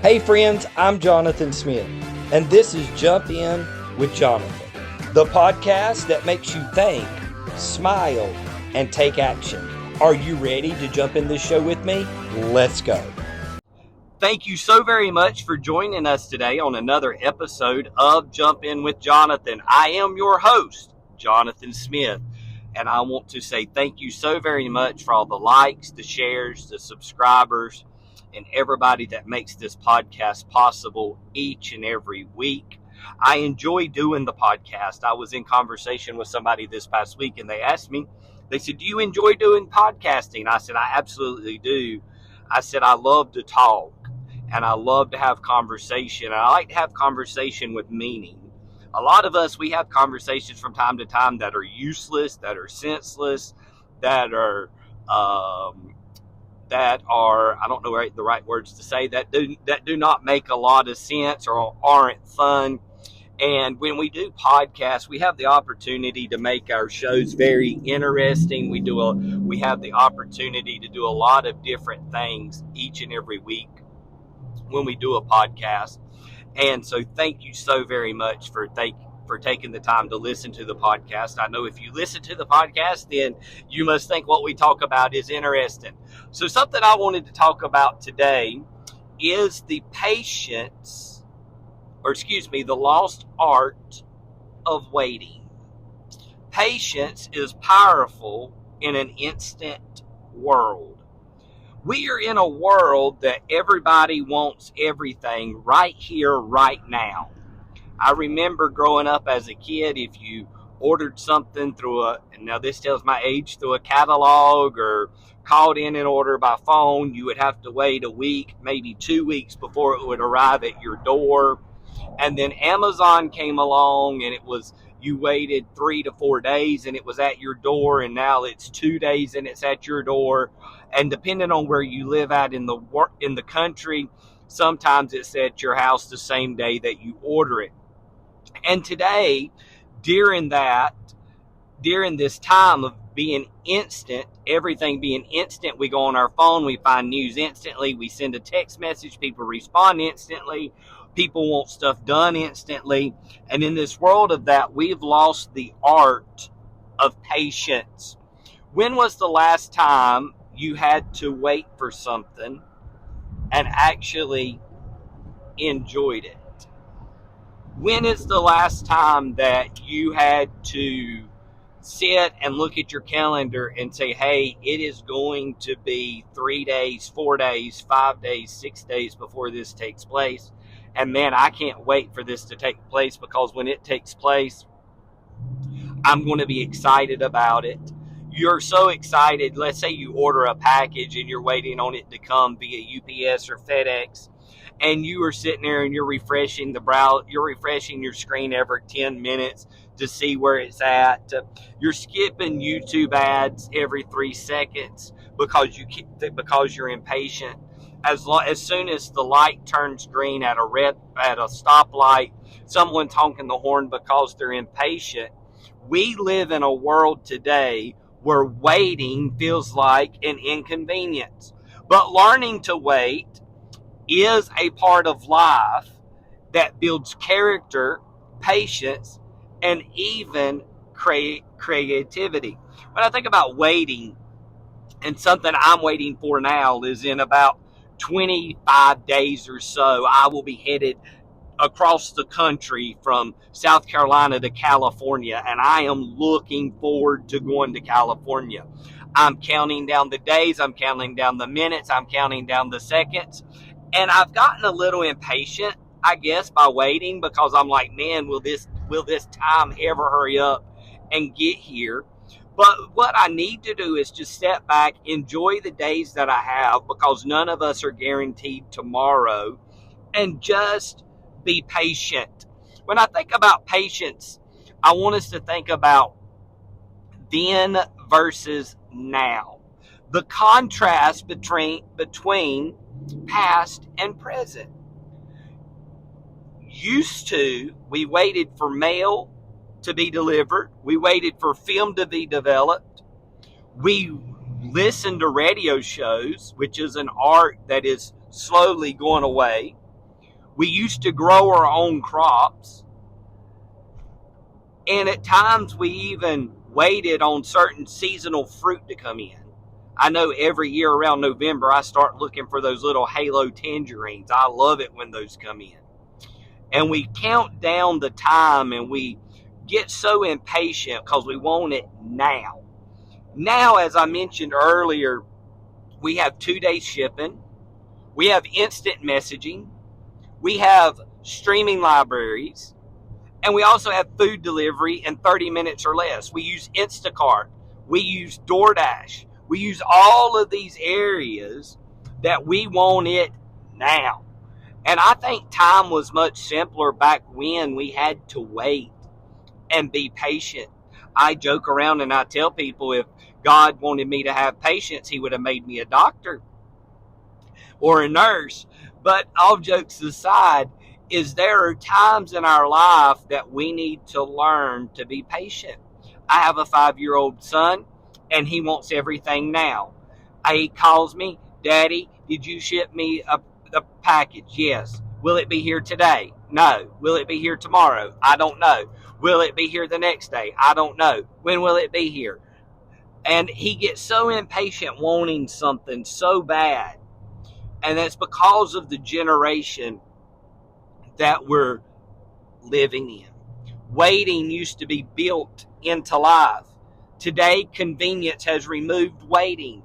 Hey friends, I'm Jonathan Smith, and this is Jump In with Jonathan, the podcast that makes you think, smile, and take action. Are you ready to jump in this show with me? Let's go. Thank you so very much for joining us today on another episode of Jump In with Jonathan. I am your host, Jonathan Smith, and I want to say thank you so very much for all the likes, the shares, the subscribers, and everybody that makes this podcast possible each and every week. I enjoy doing the podcast. I was in conversation with somebody this past week, and they asked me, they said, do you enjoy doing podcasting? I said, I absolutely do. I said, I love to talk, and I love to have conversation. I like to have conversation with meaning. A lot of us, we have conversations from time to time that are useless, that are senseless, that are I don't know the right words to say, that do not make a lot of sense or aren't fun. And when we do podcasts, we have the opportunity to make our shows very interesting. We have the opportunity to do a lot of different things each and every week when we do a podcast. And so thank you so very much for taking the time to listen to the podcast. I know if you listen to the podcast, then you must think what we talk about is interesting. So something I wanted to talk about today is the lost art of waiting. Patience is powerful in an instant world. We are in a world that everybody wants everything right here, right now. I remember growing up as a kid, if you ordered something now this tells my age, through a catalog or called in an order by phone, you would have to wait a week, maybe 2 weeks before it would arrive at your door. And then Amazon came along, and you waited 3 to 4 days and it was at your door, and now it's 2 days and it's at your door. And depending on where you live at in the country, sometimes it's at your house the same day that you order it. And today, during this time of being instant, everything being instant, we go on our phone, we find news instantly, we send a text message, people respond instantly, people want stuff done instantly. And in this world of that, we've lost the art of patience. When was the last time you had to wait for something and actually enjoyed it? When is the last time that you had to sit and look at your calendar and say, hey, it is going to be 3 days, 4 days, 5 days, 6 days before this takes place. And man, I can't wait for this to take place, because when it takes place, I'm going to be excited about it. You're so excited. Let's say you order a package and you're waiting on it to come via UPS or FedEx. And you are sitting there and you're refreshing your screen every 10 minutes to see where it's at. You're skipping YouTube ads every 3 seconds because you're impatient. As soon as the light turns green at a stoplight, someone's honking the horn because they're impatient. We live in a world today where waiting feels like an inconvenience. But learning to wait is a part of life that builds character, patience, and even creativity. When I think about waiting, and something I'm waiting for now is in about 25 days or so, I will be headed across the country from South Carolina to California, and I am looking forward to going to California. I'm counting down the days, I'm counting down the minutes, I'm counting down the seconds. And I've gotten a little impatient, I guess, by waiting, because I'm like, man, will this time ever hurry up and get here? But what I need to do is just step back, enjoy the days that I have, because none of us are guaranteed tomorrow, and just be patient. When I think about patience, I want us to think about then versus now. The contrast between past and present. Used to, we waited for mail to be delivered. We waited for film to be developed. We listened to radio shows, which is an art that is slowly going away. We used to grow our own crops. And at times we even waited on certain seasonal fruit to come in. I know every year around November, I start looking for those little halo tangerines. I love it when those come in. And we count down the time and we get so impatient because we want it now. Now, as I mentioned earlier, we have 2-day shipping. We have instant messaging. We have streaming libraries. And we also have food delivery in 30 minutes or less. We use Instacart. We use DoorDash. We use all of these areas that we want it now. And I think time was much simpler back when we had to wait and be patient. I joke around and I tell people if God wanted me to have patience, he would have made me a doctor or a nurse. But all jokes aside, there are times in our life that we need to learn to be patient. I have a 5-year-old son and he wants everything now. He calls me, Daddy, did you ship me a package? Yes. Will it be here today? No. Will it be here tomorrow? I don't know. Will it be here the next day? I don't know. When will it be here? And he gets so impatient wanting something so bad. And that's because of the generation that we're living in. Waiting used to be built into life. Today, convenience has removed waiting,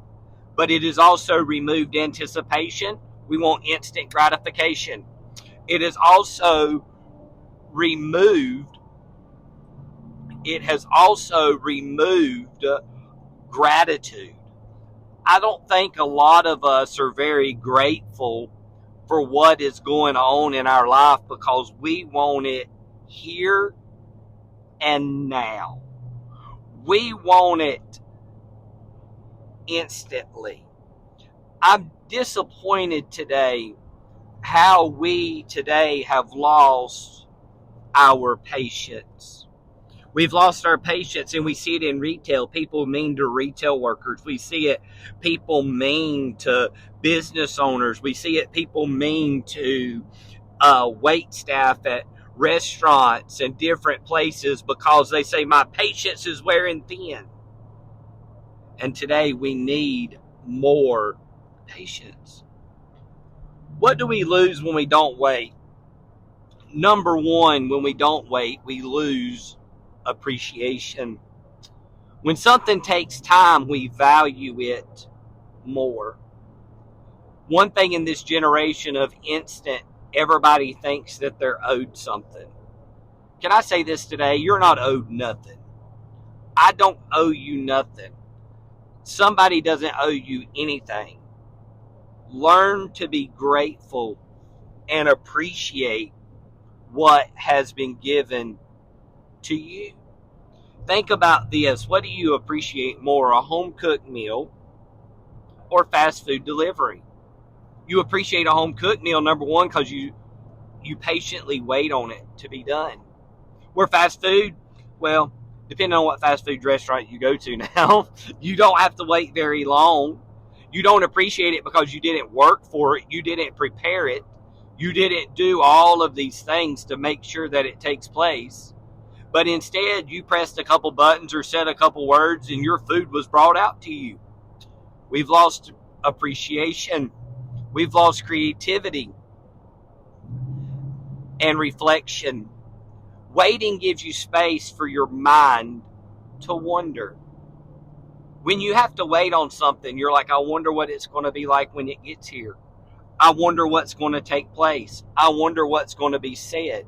but it has also removed anticipation. We want instant gratification. It has also removed gratitude. I don't think a lot of us are very grateful for what is going on in our life because we want it here and now. We want it instantly. I'm disappointed today how we today have lost our patience. We've lost our patience, and we see it in retail. People mean to retail workers. We see it people mean to business owners. We see it people mean to wait staff at restaurants and different places because they say my patience is wearing thin. And today we need more patience. What do we lose when we don't wait? Number one, when we don't wait, we lose appreciation. When something takes time, we value it more. One thing in this generation of instant, everybody thinks that they're owed something. Can I say this today? You're not owed nothing. I don't owe you nothing. Somebody doesn't owe you anything. Learn to be grateful and appreciate what has been given to you. Think about this. What do you appreciate more, a home-cooked meal or fast food delivery? You appreciate a home-cooked meal, number one, because you patiently wait on it to be done. Where fast food, well, depending on what fast food restaurant you go to now, you don't have to wait very long. You don't appreciate it because you didn't work for it. You didn't prepare it. You didn't do all of these things to make sure that it takes place. But instead, you pressed a couple buttons or said a couple words and your food was brought out to you. We've lost appreciation. We've lost creativity and reflection. Waiting gives you space for your mind to wonder. When you have to wait on something, you're like, I wonder what it's going to be like when it gets here. I wonder what's going to take place. I wonder what's going to be said.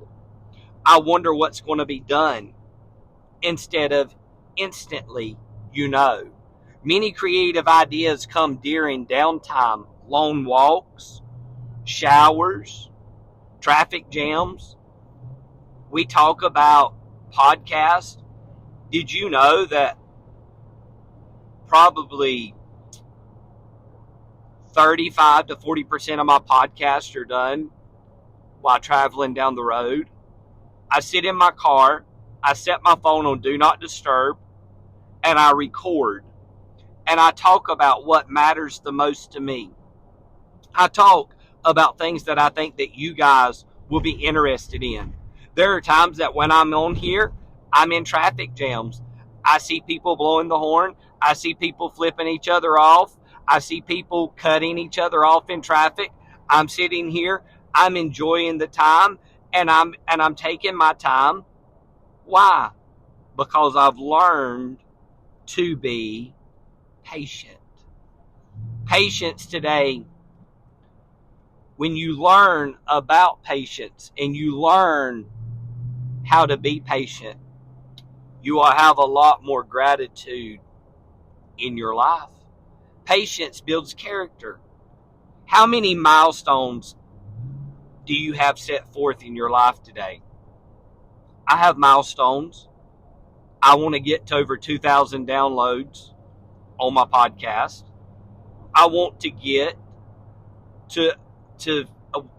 I wonder what's going to be done. Instead of instantly, you know. Many creative ideas come during downtime, long walks, showers, traffic jams. We talk about podcasts. Did you know that probably 35 to 40% of my podcasts are done while traveling down the road? I sit in my car, I set my phone on Do Not Disturb, and I record. And I talk about what matters the most to me. I talk about things that I think that you guys will be interested in. There are times that when I'm on here, I'm in traffic jams. I see people blowing the horn. I see people flipping each other off. I see people cutting each other off in traffic. I'm sitting here. I'm enjoying the time, and I'm taking my time. Why? Because I've learned to be patient. Patience today, when you learn about patience and you learn how to be patient, you will have a lot more gratitude in your life. Patience builds character. How many milestones do you have set forth in your life today? I have milestones. I want to get to over 2,000 downloads on my podcast. I want to get to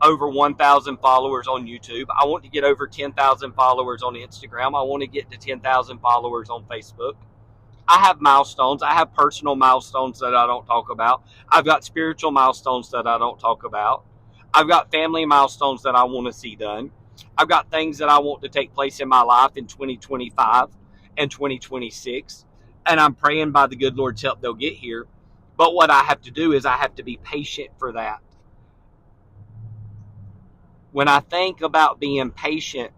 over 1,000 followers on YouTube. I want to get over 10,000 followers on Instagram. I want to get to 10,000 followers on Facebook. I have milestones. I have personal milestones that I don't talk about. I've got spiritual milestones that I don't talk about. I've got family milestones that I want to see done. I've got things that I want to take place in my life in 2025 and 2026. And I'm praying by the good Lord's help they'll get here. But what I have to do is I have to be patient for that. When I think about being patient,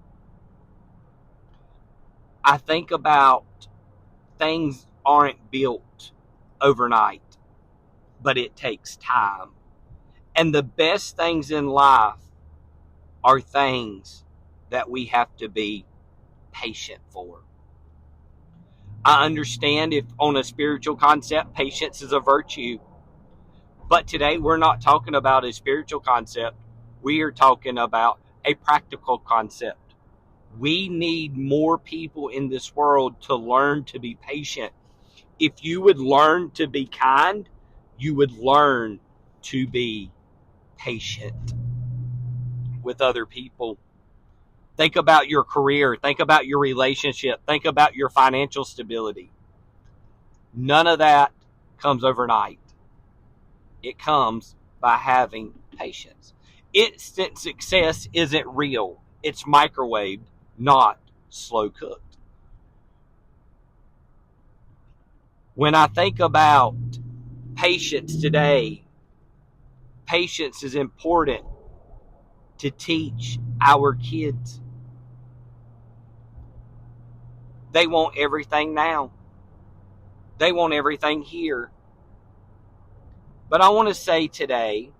I think about things aren't built overnight, but it takes time. And the best things in life are things that we have to be patient for. I understand if on a spiritual concept, patience is a virtue. But today we're not talking about a spiritual concept. We are talking about a practical concept. We need more people in this world to learn to be patient. If you would learn to be kind, you would learn to be patient with other people. Think about your career. Think about your relationship. Think about your financial stability. None of that comes overnight. It comes by having patience. Instant success isn't real. It's microwaved, not slow cooked. When I think about patience today, patience is important to teach our kids. They want everything now. They want everything here. But I want to say today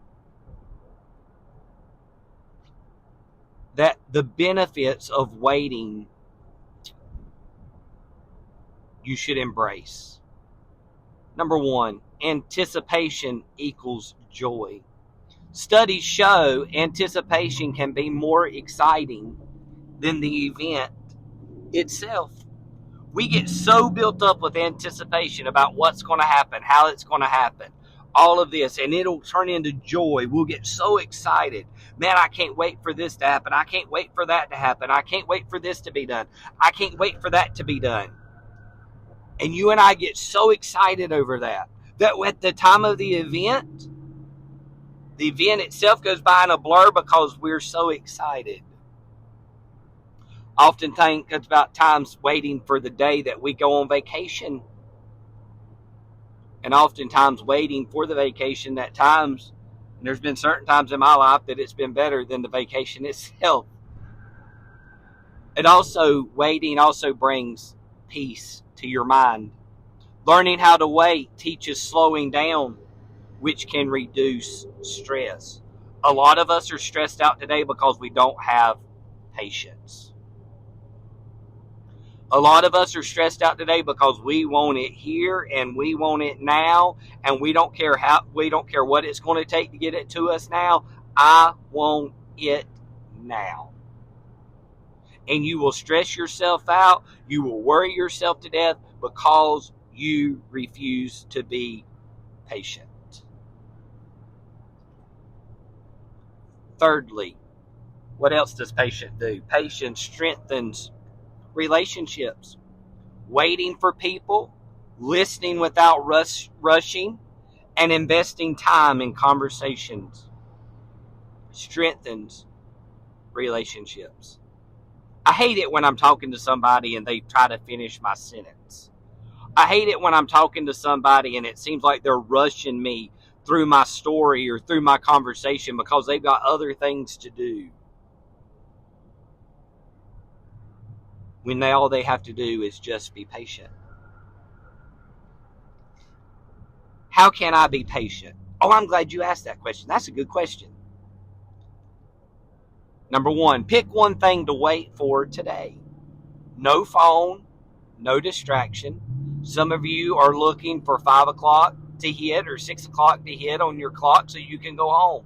that the benefits of waiting you should embrace. Number one, anticipation equals joy. Studies show anticipation can be more exciting than the event itself. We get so built up with anticipation about what's going to happen, how it's going to happen, all of this, and it'll turn into joy. We'll get so excited. Man, I can't wait for this to happen. I can't wait for that to happen. I can't wait for this to be done. I can't wait for that to be done. And you and I get so excited over that at the time of the event itself goes by in a blur because we're so excited. Often think about times waiting for the day that we go on vacation. And oftentimes waiting for the vacation at times, and there's been certain times in my life that it's been better than the vacation itself. Waiting also brings peace to your mind. Learning how to wait teaches slowing down, which can reduce stress. A lot of us are stressed out today because we don't have patience. A lot of us are stressed out today because we want it here and we want it now, and we don't care what it's going to take to get it to us now. I want it now. And you will stress yourself out, you will worry yourself to death because you refuse to be patient. Thirdly, what else does patience do? Patience strengthens relationships. Waiting for people, listening without rushing, and investing time in conversations strengthens relationships. I hate it when I'm talking to somebody and they try to finish my sentence. I hate it when I'm talking to somebody and it seems like they're rushing me through my story or through my conversation because they've got other things to do. When all they have to do is just be patient. How can I be patient? Oh, I'm glad you asked that question. That's a good question. Number one, pick one thing to wait for today. No phone, no distraction. Some of you are looking for 5 o'clock to hit or 6 o'clock to hit on your clock so you can go home.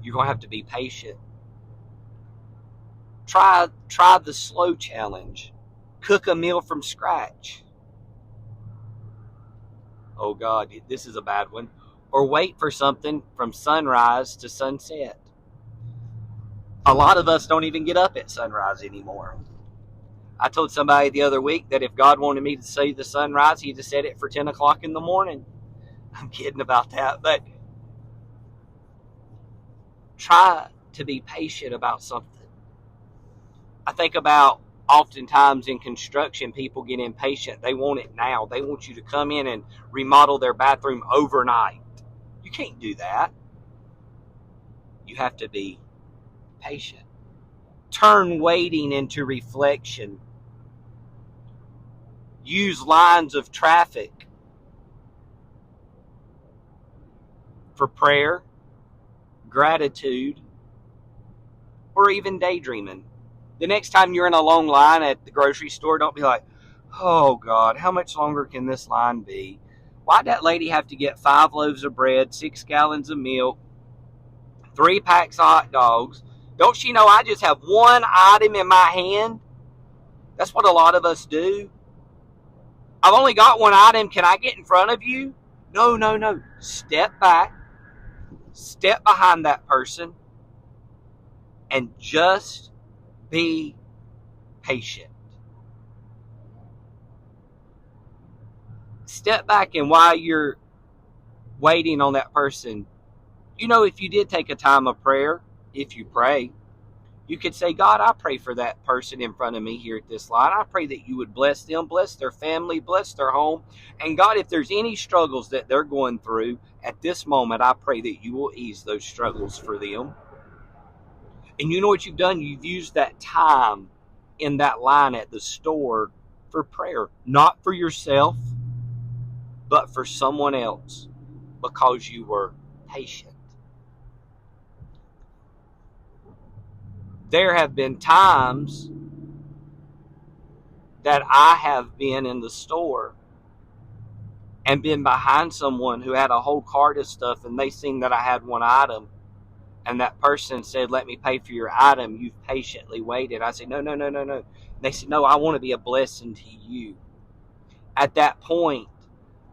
You're going to have to be patient. Try the slow challenge. Cook a meal from scratch. Oh God, this is a bad one. Or wait for something from sunrise to sunset. A lot of us don't even get up at sunrise anymore. I told somebody the other week that if God wanted me to see the sunrise, he'd have said it for 10 o'clock in the morning. I'm kidding about that, but try to be patient about something. I think about oftentimes in construction, people get impatient. They want it now. They want you to come in and remodel their bathroom overnight. You can't do that. You have to be patient. Turn waiting into reflection. Use lines of traffic for prayer, gratitude, or even daydreaming. The next time you're in a long line at the grocery store, don't be like, oh God, how much longer can this line be? Why'd that lady have to get 5 loaves of bread, 6 gallons of milk, 3 packs of hot dogs? Don't she know I just have one item in my hand? That's what a lot of us do. I've only got one item. Can I get in front of you? No. Step back. Step behind that person. And just be patient. Step back, and while you're waiting on that person, if you did take a time of prayer, if you pray, you could say, God, I pray for that person in front of me here at this line. I pray that you would bless them, bless their family, bless their home. And God, if there's any struggles that they're going through at this moment, I pray that you will ease those struggles for them. And you know what you've done? You've used that time in that line at the store for prayer, not for yourself, but for someone else, because you were patient. There have been times that I have been in the store and been behind someone who had a whole cart of stuff, and they seen that I had one item, and that person said, let me pay for your item. You've patiently waited. I said, no. And they said, no, I want to be a blessing to you. At that point,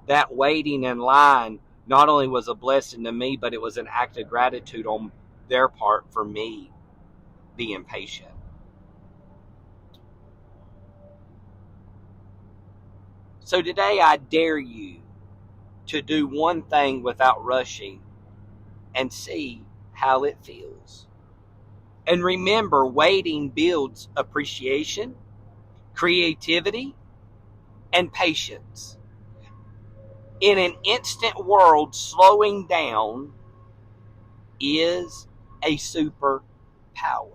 that waiting in line not only was a blessing to me, but it was an act of gratitude on their part for me being patient. So today I dare you to do one thing without rushing and see how it feels. And remember, waiting builds appreciation, creativity, and patience. In an instant world, slowing down is a superpower.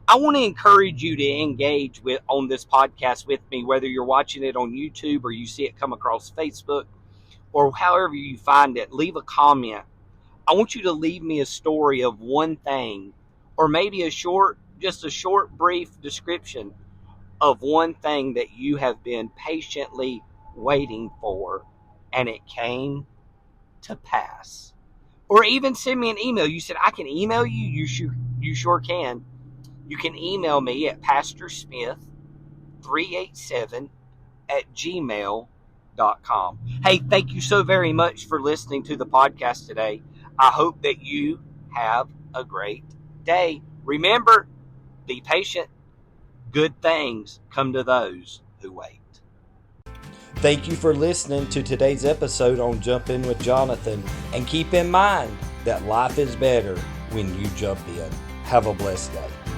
I want to encourage you to engage on this podcast with me, whether you're watching it on YouTube or you see it come across Facebook or however you find it. Leave a comment. I want you to leave me a story of one thing, or maybe a short, brief description of one thing that you have been patiently waiting for and it came to pass. Or even send me an email. You said, I can email you? You sure can. You can email me at pastorsmith387@gmail.com. Hey, thank you so very much for listening to the podcast today. I hope that you have a great day. Remember, be patient. Good things come to those who wait. Thank you for listening to today's episode on Jump In with Jonathan. And keep in mind that life is better when you jump in. Have a blessed day.